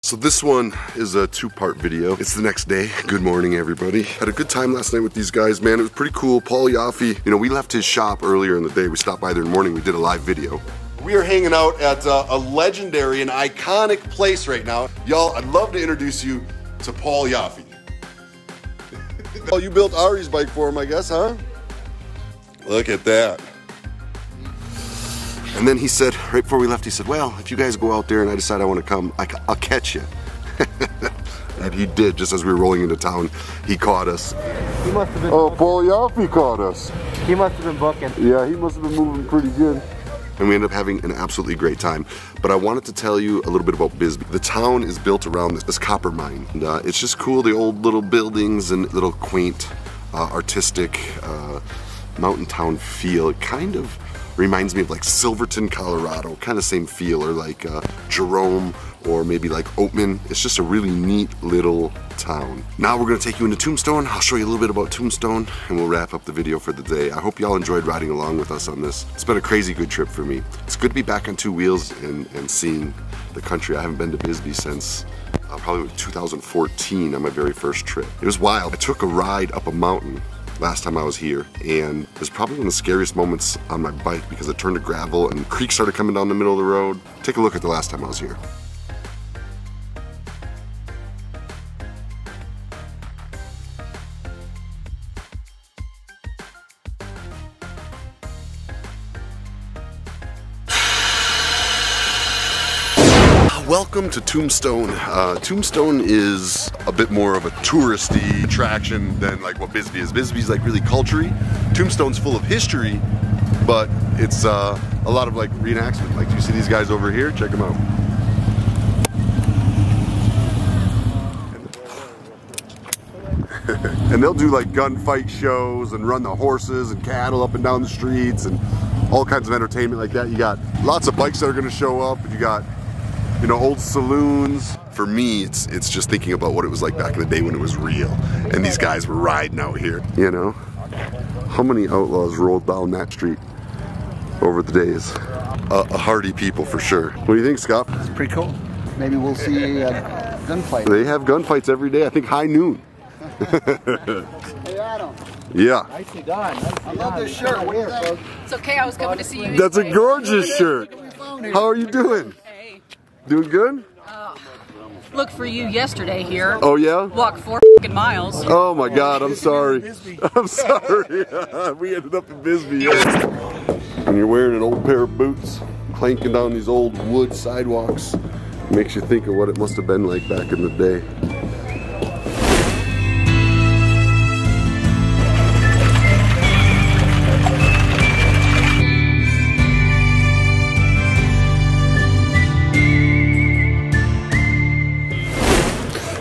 So this one is a two-part video. It's the next day. Good morning, everybody. Had a good time last night with these guys, man. It was pretty cool. Paul Yaffe, you know, we left his shop earlier in the day. We stopped by there in the morning. We did a live video. We are hanging out at a legendary and iconic place right now. Y'all, I'd love to introduce you to Paul Yaffe. Oh, you built Ari's bike for him, I guess, huh? Look at that. And then he said, right before we left, he said, well, if you guys go out there and I decide I want to come, I'll catch you. And he did, just as we were rolling into town, he caught us. He must have been Paul Yaffe caught us. He must have been booking. Yeah, he must have been moving pretty good. And we ended up having an absolutely great time. But I wanted to tell you a little bit about Bisbee. The town is built around this copper mine. And it's just cool, the old little buildings and little quaint, artistic mountain town feel. It kind of reminds me of like Silverton, Colorado, kind of same feel, or like Jerome, or maybe like Oatman. It's just a really neat little town. Now we're gonna take you into Tombstone. I'll show you a little bit about Tombstone and we'll wrap up the video for the day. I hope y'all enjoyed riding along with us on this. It's been a crazy good trip for me. It's good to be back on two wheels and seeing the country. I haven't been to Bisbee since probably 2014 on my very first trip. It was wild. I took a ride up a mountain last time I was here, and it was probably one of the scariest moments on my bike because it turned to gravel and creeks started coming down the middle of the road. Take a look at the last time I was here. Welcome to Tombstone. Tombstone is a bit more of a touristy attraction than like what Bisbee is. Bisbee's like really culture-y. Tombstone's full of history, but it's a lot of like reenactment. Like, do you see these guys over here? Check them out. And they'll do like gunfight shows and run the horses and cattle up and down the streets and all kinds of entertainment like that. You got lots of bikes that are gonna show up, and you got, you know, old saloons. For me, it's just thinking about what it was like back in the day when it was real and these guys were riding out here, you know? How many outlaws rolled down that street over the days? A hardy people for sure. What do you think, Scott? It's pretty cool. Maybe we'll see a gunfight. They have gunfights every day, I think high noon. Hey Adam. Yeah. Nicely done. I love this shirt. What is that? It's okay, I was coming to see you. That's a gorgeous shirt. How are you doing? Hey. Doing good? Looked for you yesterday here. Oh yeah? Walked 4 miles. Oh my God, I'm sorry. I'm sorry. We ended up in Bisbee. And you're wearing an old pair of boots, clanking down these old wood sidewalks. Makes you think of what it must have been like back in the day.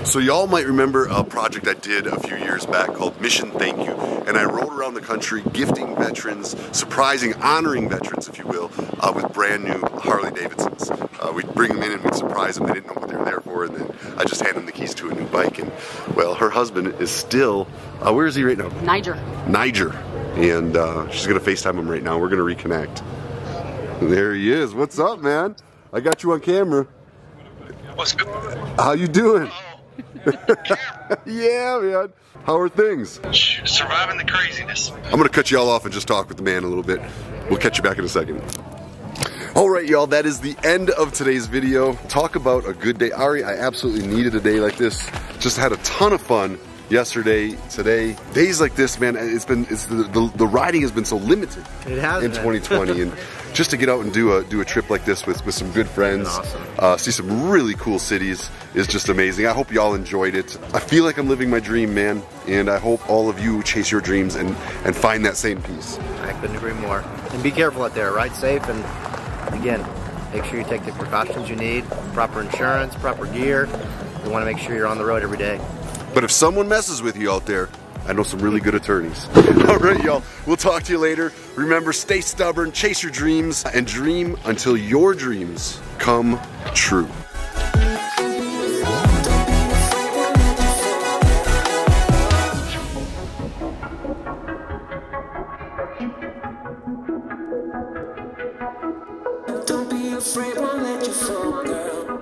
So y'all might remember a project I did a few years back called Mission Thank You, and I rode around the country gifting veterans, surprising, honoring veterans, if you will, with brand new Harley Davidsons. We'd bring them in and we'd surprise them. They didn't know what they were there for, and then I just hand them the keys to a new bike. And well, her husband is still, where is he right now? Niger. Niger, and she's gonna FaceTime him right now. We're gonna reconnect. There he is. What's up, man? I got you on camera. What's good? How you doing? Yeah, man. How are things? Surviving the craziness. I'm gonna cut you all off and just talk with the man a little bit. We'll catch you back in a second. All right, y'all, that is the end of today's video. Talk about a good day. Ari, I absolutely needed a day like this. Just had a ton of fun yesterday, today. Days like this, man, the riding has been so limited. It has in 2020, and just to get out and do a trip like this with some good friends, awesome. See some really cool cities is just amazing. I hope y'all enjoyed it. I feel like I'm living my dream, man, and I hope all of you chase your dreams and find that same peace. I couldn't agree more. And be careful out there, ride safe, and again, make sure you take the precautions you need, proper insurance, proper gear. You want to make sure you're on the road every day. But if someone messes with you out there, I know some really good attorneys. All right, y'all, we'll talk to you later. Remember, stay stubborn, chase your dreams, and dream until your dreams come true. Don't be afraid, won't let you fall, girl.